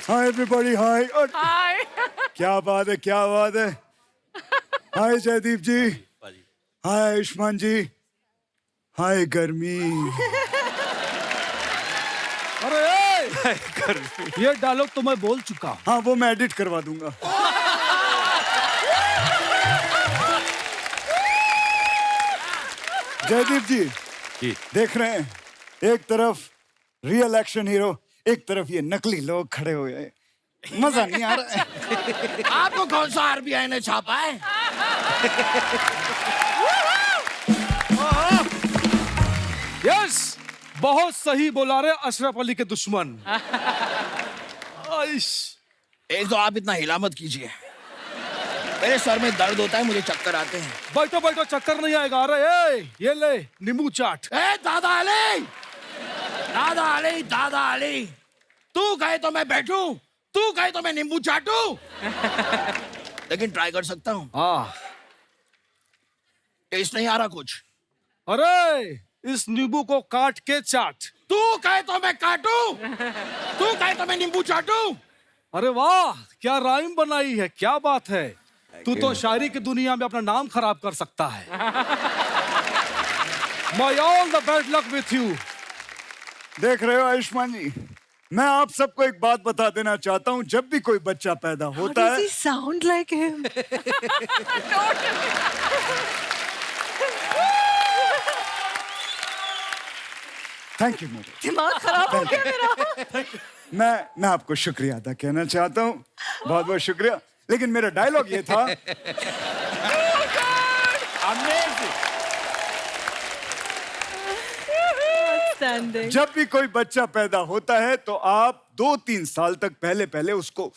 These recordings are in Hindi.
हाय एवरीबॉडी, हाय। और हाय। क्या बात है, क्या बात है। हाय जयदीप जी, हाय आयुष्मान जी, हाय गर्मी। अरे ये डायलॉग तो मैं बोल चुका हूँ। हाँ, वो मैं एडिट करवा दूंगा। जयदीप जी देख रहे हैं, एक तरफ रियल एक्शन हीरो, एक तरफ ये नकली लोग खड़े हुए हैं। मजा नहीं आ रहा है। आपको कौन सा आरबीआई ने छापा है? यस, बहुत सही बोला रे अशरफ अली के दुश्मन। आइश। एक तो आप इतना हिला मत कीजिए, मेरे सर में दर्द होता है, मुझे चक्कर आते हैं। बैठो बैठो, चक्कर नहीं आएगा। अरे ये ले नींबू चाट। दादा अली, दादा अली, दादा अली, तू कहे तो मैं बैठूं, तू कहे तो मैं नींबू चाटूं। लेकिन ट्राई कर सकता हूँ। हाँ। टेस्ट नहीं आ रहा कुछ। अरे इस नींबू को काट के चाट। तू कहे तो मैं काटूं, तू कहे तो मैं नींबू चाटूं। अरे वाह, क्या राइम बनाई है, क्या बात है। तू तो शायरी की दुनिया में अपना नाम खराब कर सकता है। My all the bad luck with you। देख रहे हो आयुष्मान जी, मैं आप सबको एक बात बता देना चाहता हूँ, जब भी कोई बच्चा पैदा होता है। How does he sound like him? Thank you मेरे। दिमाग खराब हो गया मेरा। मैं आपको शुक्रिया अदा कहना चाहता हूँ, बहुत बहुत शुक्रिया। लेकिन मेरा डायलॉग ये था। Outstanding. जब भी कोई बच्चा पैदा होता है तो आप 2-3 साल तक पहले उसको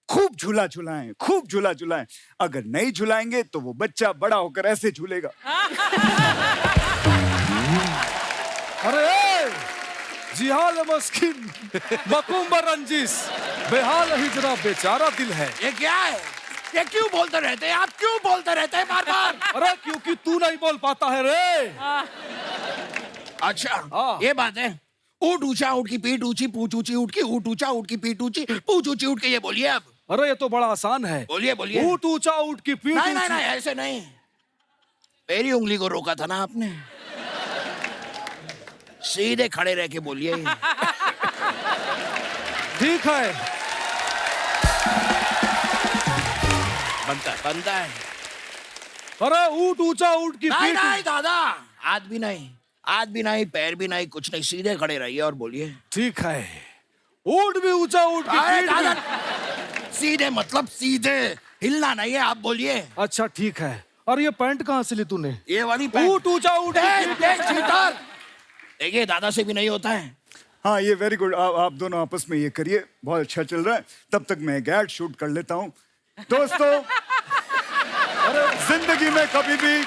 खूब झूला झुलाएं, खूब झूला झुलाएं। अगर नहीं झुलाएंगे तो वो बच्चा बड़ा होकर ऐसे झूलेगा। अरे जिहाल मस्किन मकुम्ब रंजिस, बेहाल हिजरा बेचारा दिल है। ये क्या है? ये क्यों बोलते रहते हैं आप? क्यों बोलते रहते हैं बार बार? अरे क्योंकि तू नहीं बोल पाता है रे। अच्छा, ये बात है। ऊट ऊंचा, ऊट की पीठ ऊंची, पूछ ऊंची, ऊट की ऊट ऊंचा, ऊट की पीठ ऊंची, पूछ ऊंची, ऊट के। ये बोलिए अब। अरे ये तो बड़ा आसान है। बोलिए बोलिए। ऊट ऊंचा, ऊट की पीठ नहीं नहीं ऊंची। नहीं, ऐसे नहीं। मेरी उंगली को रोका था ना आपने। सीधे खड़े रह के बोलिए। ठीक है, बनता है, बनता है। अरे ऊट ऊंचा, ऊट की नहीं पीठ। नहीं दादा, हाथ भी नहीं, हाथ भी नहीं, पैर भी नहीं, कुछ नहीं। सीधे खड़े रहिए और बोलिए। ठीक है, ऊट भी ऊंचा, ऊट की अरे पीठ दादा, भी। सीधे मतलब सीधे, हिलना नहीं है। आप बोलिए। अच्छा ठीक है। और ये पैंट कहाँ से ली तूने? ये वाली ऊट ऊंचा, ऊट की पीठ। देखिए, दादा से भी नहीं होता है। हाँ, ये वेरी गुड। आप दोनों आपस में ये करिए, बहुत अच्छा चल रहा है। तब तक मैं एक एड शूट कर लेता हूँ। दोस्तों, अरे जिंदगी में कभी भी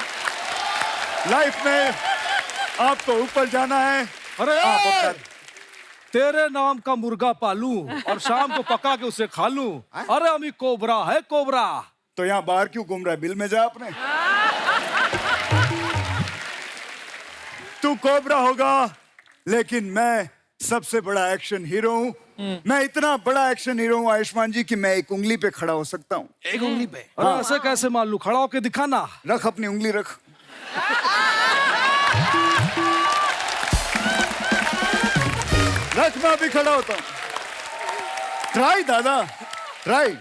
लाइफ में आपको ऊपर जाना है। अरे आप अपना तेरे नाम का मुर्गा पालूं और शाम को पका के उसे खा लूं। अरे अमी कोबरा है, कोबरा। तो यहाँ बाहर क्यों घूम रहा है? बिल में जा अपने। तू कोबरा होगा, लेकिन मैं सबसे बड़ा एक्शन हीरो हूँ। मैं इतना बड़ा एक्शन हीरो हूँ आयुष्मान जी कि मैं एक उंगली पे खड़ा हो सकता हूँ। एक उंगली पे? अरे ऐसे कैसे मान लूं? खड़ा होके दिखाना। रख अपनी उंगली, रख। रख, मैं अभी खड़ा होता हूँ। ट्राई दादा, ट्राई।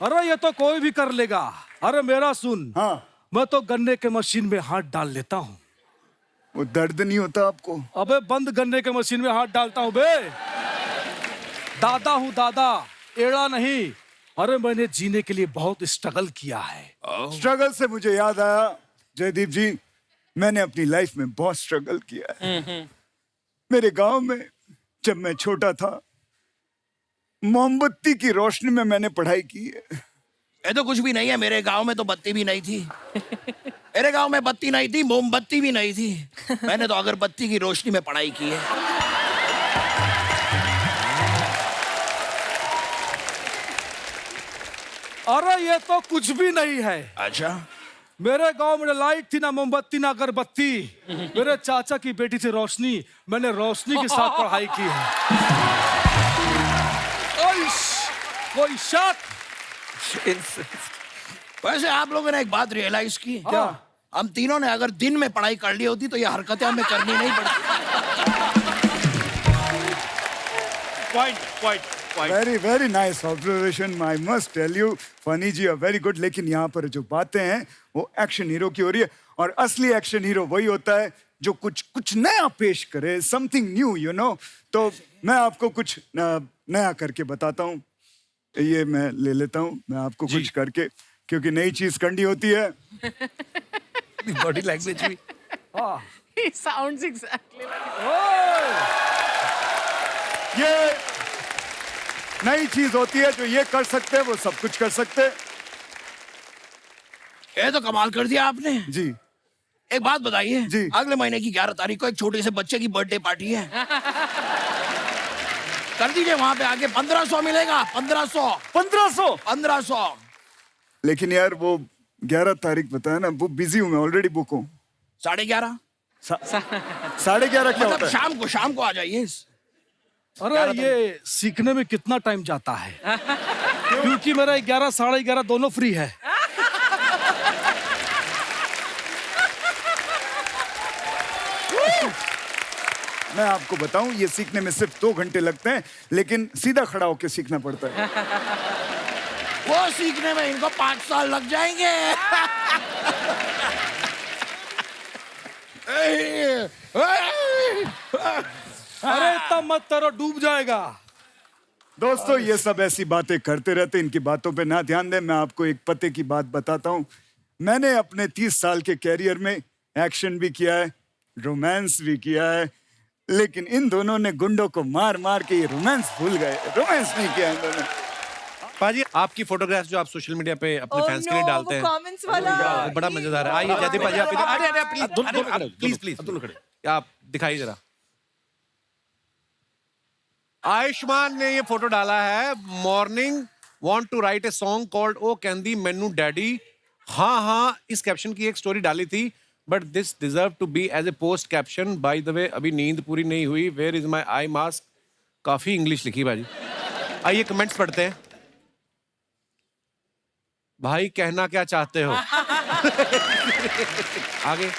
अरे ये तो कोई भी कर लेगा। अरे मेरा सुन। हाँ, मैं तो गन्ने के मशीन में हाथ डाल लेता हूँ। वो दर्द नहीं होता आपको? अबे बंद गन्ने के मशीन में हाथ डालता हूँ बे। दादा हूँ दादा, एड़ा नहीं। अरे मैंने जीने के लिए बहुत स्ट्रगल किया है। स्ट्रगल से मुझे याद आया जयदीप जी, मैंने अपनी लाइफ में बहुत स्ट्रगल किया है। मेरे गांव में जब मैं छोटा था, मोमबत्ती की रोशनी में मैंने पढ़ाई की है। ये तो कुछ भी नहीं है। मेरे गांव में तो बत्ती भी नहीं थी। मेरे गांव में बत्ती नहीं थी, मोमबत्ती भी नहीं थी। मैंने तो अगरबत्ती की रोशनी में पढ़ाई की है। अरे ये तो कुछ भी नहीं है। अच्छा, मेरे गांव में लाइट थी ना मोमबत्ती ना अगरबत्ती। मेरे चाचा की बेटी थी रोशनी। मैंने रोशनी के साथ पढ़ाई की है। ओइश। कोई शक? वैसे आप लोगों ने एक बात रियलाइज की क्या? हम तीनों ने अगर दिन में पढ़ाई कर ली होती तो ये हरकतें हमें करनी नहीं पड़ती। Point very very nice observation, I must tell you Funny ji, very good. लेकिन यहाँ पर जो बातें हैं वो एक्शन हीरो की हो रही है, और असली एक्शन हीरो वही होता है जो कुछ नया पेश करे, समथिंग न्यू, यू नो। तो मैं आपको कुछ नया करके बताता हूँ। ये मैं ले लेता हूँ, मैं आपको कुछ करके, क्योंकि नई चीज करनी होती है। बॉडी लैंग्वेज भी। He sounds exactly like ये नई चीज होती है, जो ये कर सकते हैं वो सब कुछ कर सकते हैं। ये तो कमाल कर दिया आपने। जी एक बात बताइए जी। अगले महीने की 11 तारीख को एक छोटे से बच्चे की बर्थडे पार्टी है। कर दीजिए, वहां पे आगे 1500 मिलेगा। 1500 1500। लेकिन यार वो 11 तारीख बताया ना, वो बिजी हूँ मैं, ऑलरेडी बुक हूँ। 11:30 11:30 क्या मतलब होता है? शाम को आ जाइए। अरे ये सीखने में कितना टाइम जाता है? क्योंकि मेरा 11 साढ़े 11 दोनों फ्री है। मैं आपको बताऊं, ये सीखने में सिर्फ 2 घंटे लगते हैं, लेकिन सीधा खड़ा होकर सीखना पड़ता है। वो सीखने में इनको 5 साल लग जाएंगे। अरे इतना मत करो, डूब जाएगा। दोस्तों ये सब ऐसी बातें करते रहते, इनकी बातों पे ना ध्यान दें। मैं आपको एक पते की बात बताता हूँ। मैंने अपने 30 साल के कैरियर में एक्शन भी किया है, रोमांस भी किया है, लेकिन इन दोनों ने गुंडों को मार मार के ये रोमांस भूल गए। रोमांस नहीं किया इन दोनों। पाजी, आपकी फोटोग्राफ जो आप सोशल मीडिया पे अपने Oh फैंस के लिए no, डालते हैं, वो comments वाला। वो बड़ा मजेदार है। आइए जयदीप पाजी, आप इधर। अरे प्लीज आप दिखाइए जरा। आयुष्मान ने ये फोटो डाला है। Morning want to write a song called ओ कैंदी मैनू डैडी। हाँ, इस कैप्शन की एक स्टोरी डाली थी, but this deserve to be as a post caption. By the way अभी नींद पूरी नहीं हुई। Where is my eye mask. काफी इंग्लिश लिखी भाजी। आइए कमेंट्स पढ़ते हैं। भाई कहना क्या चाहते हो? आगे।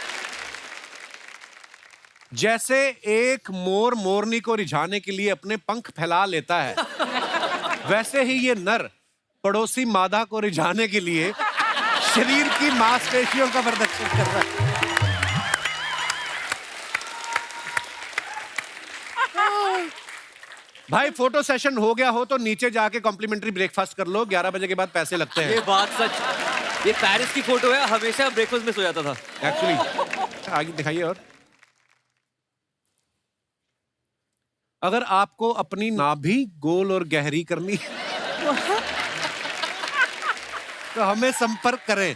जैसे एक मोर मोरनी को रिझाने के लिए अपने पंख फैला लेता है, वैसे ही ये नर पड़ोसी मादा को रिझाने के लिए शरीर की मांसपेशियों का प्रदर्शन कर रहा है। भाई फोटो सेशन हो गया हो तो नीचे जाके कॉम्प्लीमेंट्री ब्रेकफास्ट कर लो। 11 बजे के बाद पैसे लगते हैं। ये बात सच। ये पेरिस की फोटो है, हमेशा ब्रेकफास्ट में सो जाता था एक्चुअली। आगे दिखाइए। और अगर आपको अपनी नाभि गोल और गहरी करनी तो हमें संपर्क करें।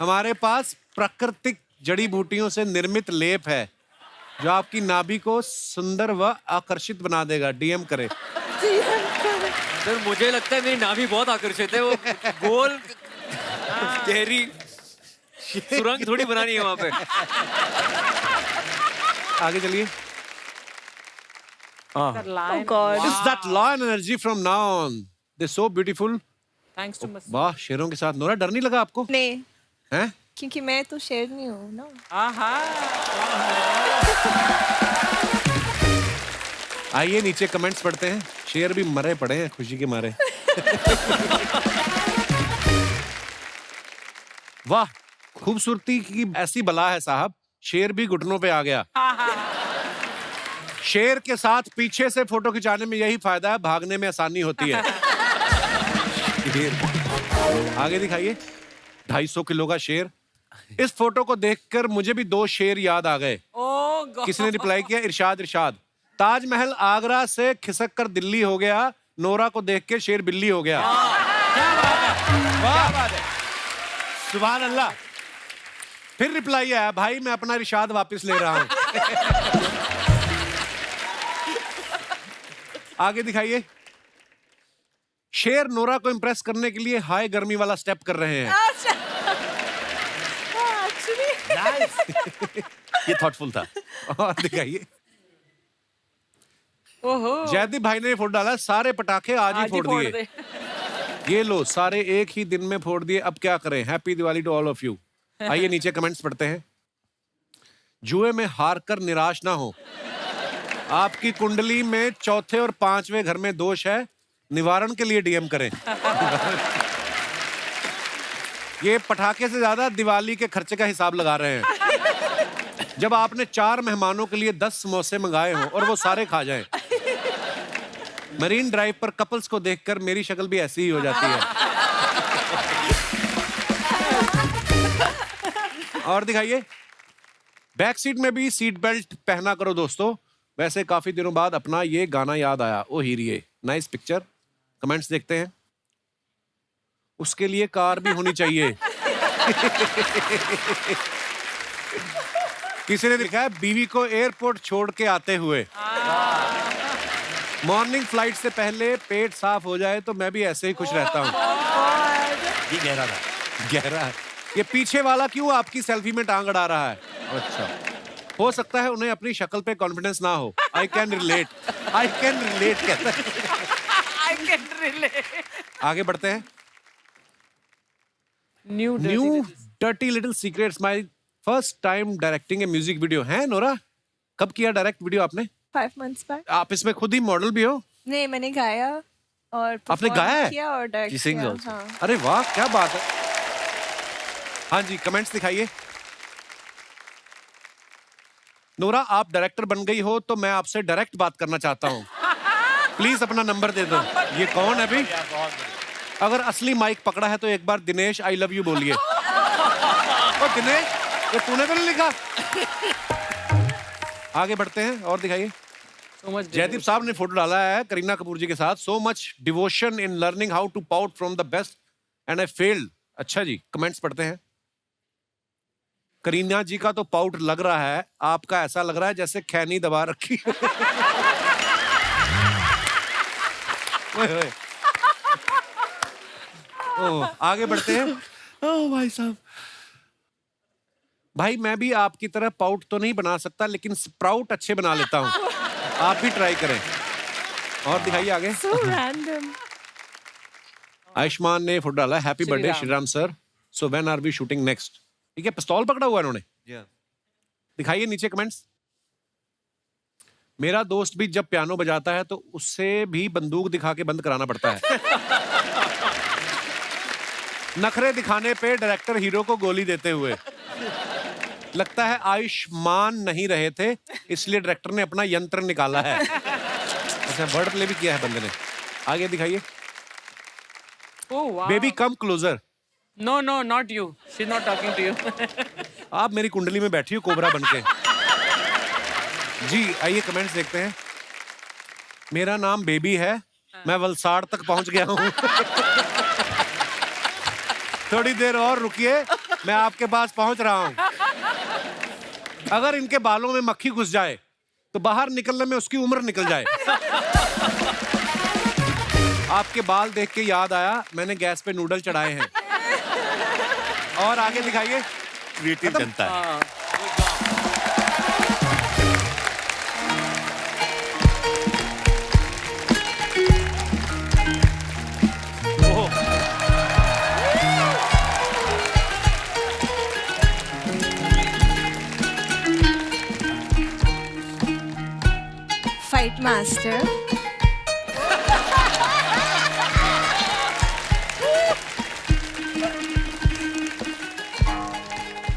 हमारे पास प्राकृतिक जड़ी बूटियों से निर्मित लेप है जो आपकी नाभि को सुंदर व आकर्षित बना देगा। डीएम करें। सर मुझे लगता है मेरी नाभि बहुत आकर्षित है। वो गोल गहरी सुरंग थोड़ी बनानी है वहां पे। आगे चलिए। Oh God. Is that lion energy from now on? They're so beautiful. Thanks to Mas. वाह, शेरों के साथ। नोरा, डर नहीं लगा आपको? नहीं, हैं? क्योंकि मैं तो शेरनी हूँ ना। आइए नीचे कमेंट्स पढ़ते हैं। शेर भी मरे पड़े हैं खुशी के मारे। वाह, खूबसूरती की ऐसी बला है साहब, शेर भी घुटनों पे आ गया। शेर के साथ पीछे से फोटो खिंचाने में यही फायदा है, भागने में आसानी होती है। आगे दिखाइए। 250 किलो का शेर। इस फोटो को देखकर मुझे भी 2 शेर याद आ गए। किसी ने रिप्लाई किया, इरशाद। ताजमहल आगरा से खिसक कर दिल्ली हो गया, नोरा को देख के शेर बिल्ली हो गया। क्या बात है। सुभान अल्लाह। फिर रिप्लाई आया, भाई मैं अपना इरशाद वापस ले रहा हूं। आगे दिखाइए। शेर नोरा को इंप्रेस करने के लिए हाई गर्मी वाला स्टेप कर रहे हैं। ये थॉटफुल था। और दिखाइए। ओहो। जयदीप भाई ने फोटो डाला, सारे पटाखे आज ही फोड़ दिए। ये लो सारे एक ही दिन में फोड़ दिए, अब क्या करें। Happy Diwali to all of you. आइए नीचे कमेंट्स पढ़ते हैं। जुए में हार कर निराश ना हो। आपकी कुंडली में चौथे और पांचवें घर में दोष है, निवारण के लिए डीएम करें। ये पटाखे से ज्यादा दिवाली के खर्चे का हिसाब लगा रहे हैं। जब आपने 4 मेहमानों के लिए 10 समोसे मंगाए हों और वो सारे खा जाएं। मरीन ड्राइव पर कपल्स को देखकर मेरी शक्ल भी ऐसी ही हो जाती है। और दिखाइए। बैक सीट में भी सीट बेल्ट पहना करो दोस्तों। वैसे काफी दिनों बाद अपना ये गाना याद आया, ओ हीरिये। Nice picture. कमेंट्स देखते हैं। उसके लिए कार भी होनी चाहिए। किसी ने लिखा है बीवी को एयरपोर्ट छोड़ के आते हुए। मॉर्निंग फ्लाइट से पहले पेट साफ हो जाए तो मैं भी ऐसे ही खुश रहता हूँ। ये गहरा था। गहरा है। ये पीछे वाला क्यों आपकी सेल्फी में टांग अड़ा रहा है? अच्छा, हो सकता है उन्हें अपनी शक्ल पे कॉन्फिडेंस ना हो। I can relate. I can relate कहता है। I can relate. आगे बढ़ते हैं। New new dirty little secrets, my first time directing A music video. है नोरा, कब किया डायरेक्ट वीडियो आपने? 5 months back. आप इसमें खुद ही मॉडल भी हो? नहीं, मैंने गाया और आपने perform गाया है? किया और डायरेक्ट She sings किया। also. हाँ। अरे वाह, क्या बात है। हाँ जी, कमेंट्स दिखाइए। नोरा, आप डायरेक्टर बन गई हो तो मैं आपसे डायरेक्ट बात करना चाहता हूँ। प्लीज अपना नंबर दे दो। ये कौन है भाई? अगर असली माइक पकड़ा है तो एक बार दिनेश आई लव यू बोलिए। ओ दिनेश, ये तूने तो नहीं लिखा? आगे बढ़ते हैं और दिखाइए। So much जयदीप साहब ने फोटो डाला है करीना कपूर जी के साथ। So much devotion in learning how to pout from the best and I failed. अच्छा जी, कमेंट्स पढ़ते हैं। करीना जी का तो पाउट लग रहा है, आपका ऐसा लग रहा है जैसे खैनी दबा रखी। ओए ओए। ओह, आगे बढ़ते हैं। ओह भाई साहब, भाई मैं भी आपकी तरह पाउट तो नहीं बना सकता लेकिन स्प्राउट अच्छे बना लेता हूँ। आप भी ट्राई करें। और दिखाइए आगे। So random. आयुष्मान ने फोटो डाला, happy Shri birthday Ram. Shri Ram sir, so when are we shooting next. ठीक है, पिस्तौल पकड़ा हुआ है इन्होंने। दिखाइए नीचे कमेंट्स। मेरा दोस्त भी जब पियानो बजाता है तो उससे भी बंदूक दिखा के बंद कराना पड़ता है। नखरे दिखाने पे डायरेक्टर हीरो को गोली देते हुए। लगता है आयुष्मान नहीं रहे थे इसलिए डायरेक्टर ने अपना यंत्र निकाला है। अच्छा, वर्ड प्ले भी किया है बंदे ने। आगे दिखाइए। Oh wow. Baby come closer. No, no, not you. She's not talking to you. आप मेरी कुंडली में बैठी हो कोबरा बनके। जी आइए कमेंट्स देखते हैं। मेरा नाम बेबी है, मैं वलसाड़ तक पहुंच गया हूं। थोड़ी देर और रुकिए, मैं आपके पास पहुंच रहा हूं। अगर इनके बालों में मक्खी घुस जाए तो बाहर निकलने में उसकी उम्र निकल जाए। आपके बाल देख के याद आया, मैंने गैस पे नूडल चढ़ाए हैं। और आगे दिखाइए। क्रिएटिव जनता है। Fight master.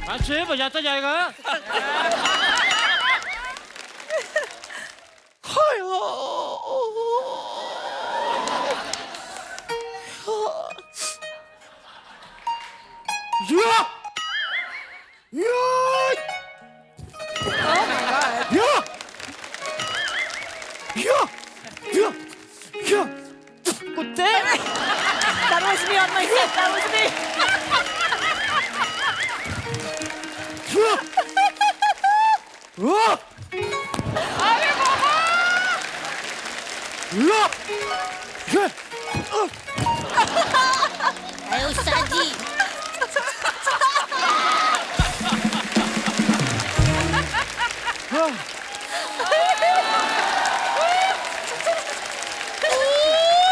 अच्छे बजाता जाएगा। कुत्ते. That was me on my set. That was me. अरे उस्ताद जी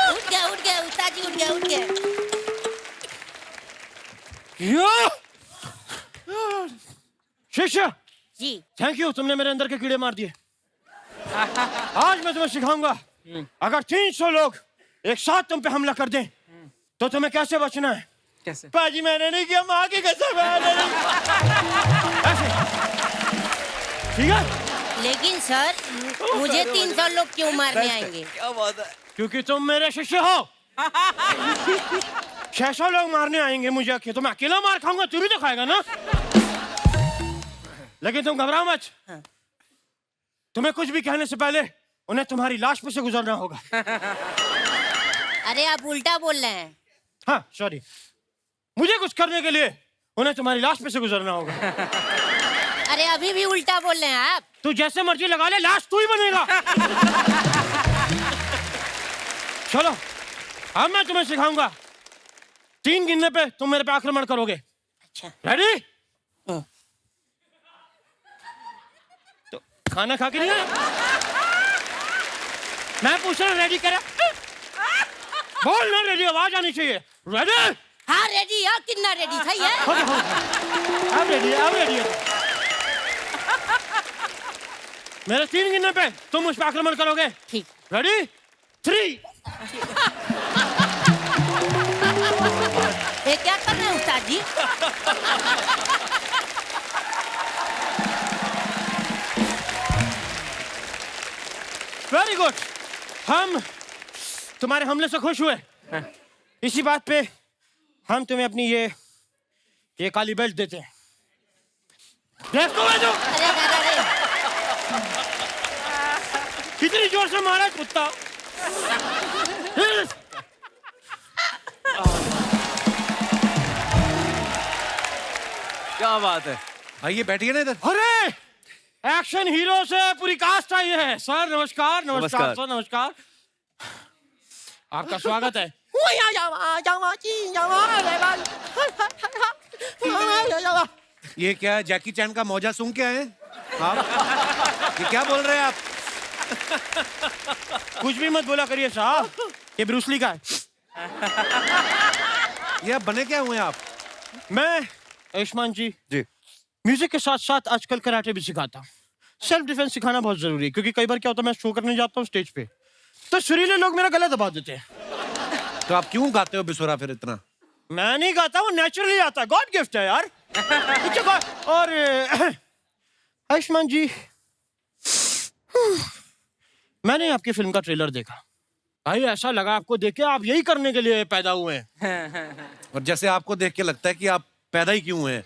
उठ गया उस्ताद जी उठ गया शिष्य, जी थैंक यू, तुमने मेरे अंदर के कीड़े मार दिए। आज मैं तुम्हें सिखाऊंगा, अगर 300 लोग एक साथ तुम पे हमला कर दें तो तुम्हें कैसे बचना है। कैसे? पाजी मैंने नहीं किया, माँ की कसम मैंने नहीं। ऐसे, ठीक है? लेकिन सर मुझे 300 लोग क्यों मारने आएंगे? क्या बात है? क्योंकि तुम मेरे शिष्य हो। 600 लोग मारने आएंगे मुझे, तो मैं अकेला मार खाऊंगा, तू भी तो खाएगा ना। लेकिन तुम घबराओ मत, तुम्हें कुछ भी कहने से पहले उन्हें तुम्हारी लाश पे से गुजरना होगा। अरे आप उल्टा बोल रहे हैं। हाँ सॉरी, मुझे कुछ करने के लिए उन्हें तुम्हारी लाश पे से गुजरना होगा। अरे अभी भी उल्टा बोल रहे हैं आप। तू जैसे मर्जी लगा ले, लाश तू ही बनेगा। चलो अब मैं तुम्हें सिखाऊंगा, 3 गिनने पे तुम मेरे पे आक्रमण करोगे। अच्छा रेडी? तो खाना खा के नहीं आया? मैं पूछ रहा हूँ रेडी करा? बोल ना रेडी, आवाज आनी चाहिए। रेडी? हाँ रेडी है, कितना रेडी सही है। अब रेडी है, अब रेडी है। मेरे 3 गिनने पे तुम मुझ पे आक्रमण करोगे। ठीक। रेडी? 3। ये क्या कर रहे हैं उस्ताद जी? वेरी गुड, हम तुम्हारे हमले से खुश हुए। इसी बात पे हम तुम्हें अपनी ये काली बेल्ट देते हैं। देखो जो अरे दादा रे, कितनी जोर से मारा कुत्ता। क्या बात है? आइए बैठिए ना इधर। अरे एक्शन हीरो से पूरी कास्ट आई है। सर नमस्कार। नमस्कार नमस्कार। सर, नमस्कार, आपका स्वागत है। ये क्या है, जैकी चैन का मौजा सूंघ के आए हैं आप? ये क्या बोल रहे हैं आप? कुछ भी मत बोला करिए साहब, ये ब्रूसली का है। ये आप बने क्या हुए आप? मैं आयुष्मान जी म्यूजिक के साथ साथ आजकल कराटे भी सिखाता हूँ। सेल्फ डिफेंस सिखाना बहुत जरूरी है, क्योंकि कई बार क्या होता है, मैं शो करने जाता हूँ स्टेज पे, तो सुरीले लोग मेरा गला दबा देते हैं। तो आप क्यों गाते हो बिसुरा फिर इतना? मैं नहीं गाता, वो नेचुरली आता है, गॉड गिफ्ट है यार। और आयुष्मान जी, मैंने आपकी फिल्म का ट्रेलर देखा भाई, ऐसा लगा आपको देख के आप यही करने के लिए पैदा हुए हैं। और जैसे आपको देख के लगता है कि आप पैदा ही क्यों हुए हैं।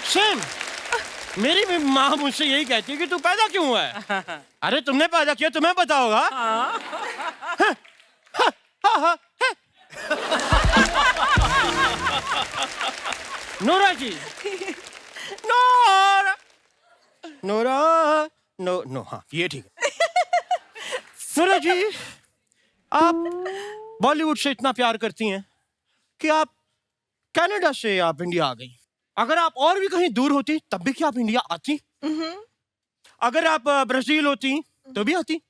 सेम, मेरी भी माँ मुझसे यही कहती है कि तू पैदा क्यों हुआ है। अरे तुमने पैदा किया, तुम्हें पता होगा। नोरा जी, नोरा नोरा नो नो, हाँ ये ठीक है। नोरा जी, आप बॉलीवुड से इतना प्यार करती हैं कि आप कनाडा से आप इंडिया आ गई। अगर आप और भी कहीं दूर होती तब भी क्या आप इंडिया आती? अगर आप ब्राजील होती तो भी आती,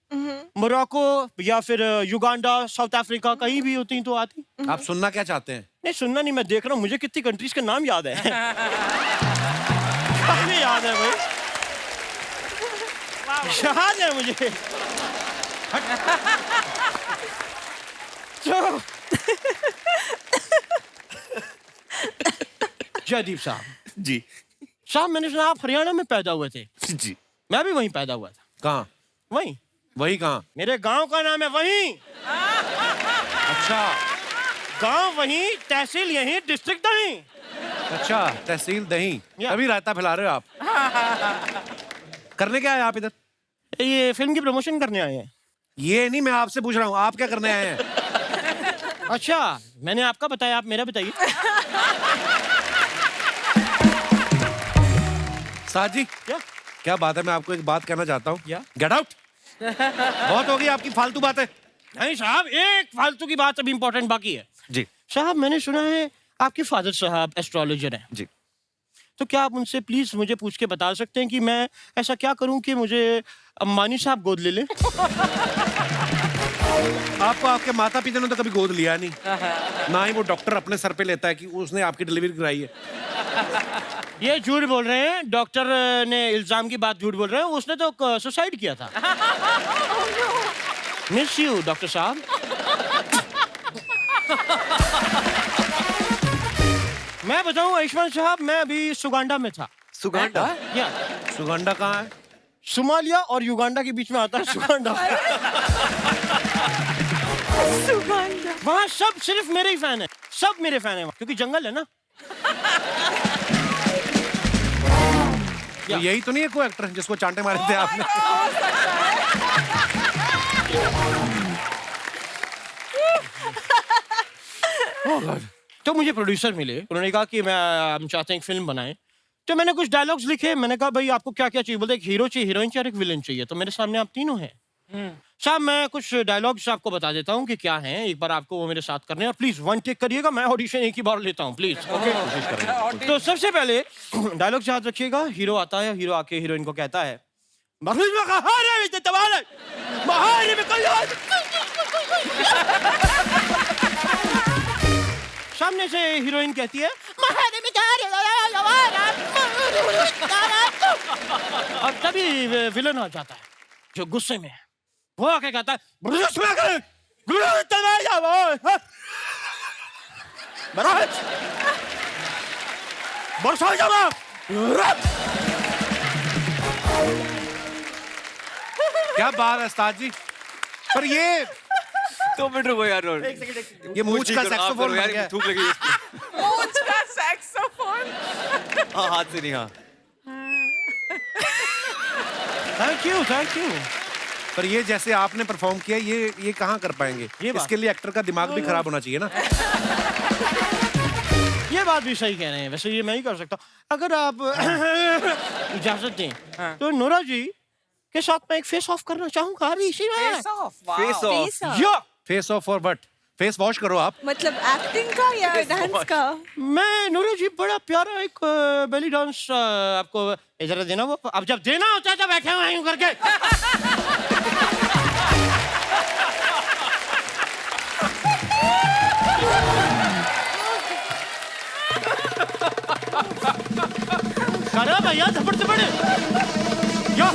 मोरक्को या फिर युगांडा, साउथ अफ्रीका, कहीं भी होती तो आती। आप सुनना क्या चाहते हैं? नहीं सुनना नहीं, मैं देख रहा हूँ मुझे कितनी कंट्रीज के नाम याद है। काफी याद है भाई, याद है मुझे। तो जयदीप साहब जी साहब, मैंने सुना आप हरियाणा में पैदा हुए थे। जी। मैं भी वहीं पैदा हुआ था। कहाँ? वहीं, वही कहाँ? मेरे गांव का नाम है वहीं। अच्छा गांव वहीं, तहसील यहीं, डिस्ट्रिक्ट वहीं। अच्छा, तहसील दही, या। तभी रायता फैला रहे हो आप। करने क्या आए आप इधर? ये फिल्म की प्रमोशन करने आए हैं। ये नहीं, मैं आपसे पूछ रहा हूँ आप क्या करने आए हैं? अच्छा, मैंने आपका बताया, आप मेरा बताइए। साहब जी, क्या बात है, मैं आपको एक बात कहना चाहता हूँ। Get out. बहुत हो गई आपकी फालतू बातें। नहीं साहब, एक फालतू की बात अभी इम्पोर्टेंट बाकी है। जी साहब, मैंने सुना है आपके फादर साहब एस्ट्रोलॉजर हैं। जी। तो क्या आप उनसे प्लीज मुझे पूछ के बता सकते हैं कि मैं ऐसा क्या करूं कि मुझे अंबानी साहब गोद ले लें? आपको आपके माता पिता ने तो कभी गोद लिया नहीं, ना ही वो डॉक्टर अपने सर पे लेता है कि उसने आपकी डिलीवरी कराई है। ये झूठ बोल रहे हैं, डॉक्टर ने इल्जाम की बात झूठ बोल रहे हैं, उसने तो सुसाइड किया था। मिस यू डॉक्टर साहब। मैं बताऊं आयुष्मान साहब, मैं अभी सुगांडा में था। सुगांडा? या सुगंधा कहाँ है? सोमालिया और युगांडा के बीच में आता है सुगांडा। सुगंधा। वहाँ सब सिर्फ मेरे ही फैन है, सब मेरे फैन है वहाँ, क्योंकि जंगल है ना। तो यही तो नहीं है कोई एक्टर जिसको चांटे मारे थे आपने? तो मुझे प्रोड्यूसर मिले, उन्होंने कहा कि हम चाहते हैं एक फिल्म बनाएं। तो मैंने कुछ डायलॉग्स लिखे, मैंने कहा भाई आपको क्या क्या चाहिए? बोलते एक हीरो चाहिए, हीरोइन चाहिए और एक विलेन चाहिए। तो मेरे सामने आप तीनों हैं साहब। मैं कुछ डायलॉग्स आपको बता देता हूँ कि क्या हैं, एक बार आपको वो मेरे साथ करने हैं और प्लीज वन टेक करिएगा, मैं ऑडिशन एक ही बार लेता हूँ प्लीज। ओके, तो सबसे पहले डायलॉग याद रखिएगा। हीरो आता है, हीरो आके हीरोइन को कहता है सामने से हीरोइन कहती है और तभी विलन आ जाता है जो गुस्से में है। वो आके कहता है क्या बात है उस्ताद जी। पर ये 2 मिनट रुको यार। ये मूंछ का सैक्सोफोन बन गया है। थूक लगी इसमें। मूंछ का सैक्सोफोन। हाँ, हाथ से नहीं। हाँ, थैंक यू थैंक यू। पर ये जैसे आपने परफॉर्म किया, ये कहाँ कर पाएंगे? ये बात। इसके लिए एक्टर का दिमाग भी खराब होना चाहिए ना। ये बात भी सही कह रहे हैं, वैसे ये मैं ही कर सकता हूँ अगर आप इजाजत दें। तो नोरा जी के साथ मैं एक फेस ऑफ करना चाहूंगा अभी इसी में। Face of. फेस ऑफ और बट फेस वॉश करो आप। मतलब एक्टिंग का या डांस का? मैं नूरा जी बड़ा प्यारा एक बेली डांस आपको इधर देना, वो अब जब देना होता है तो बैठे हुए यूं करके। करो भैया, थप्पड़ थप्पड़। यो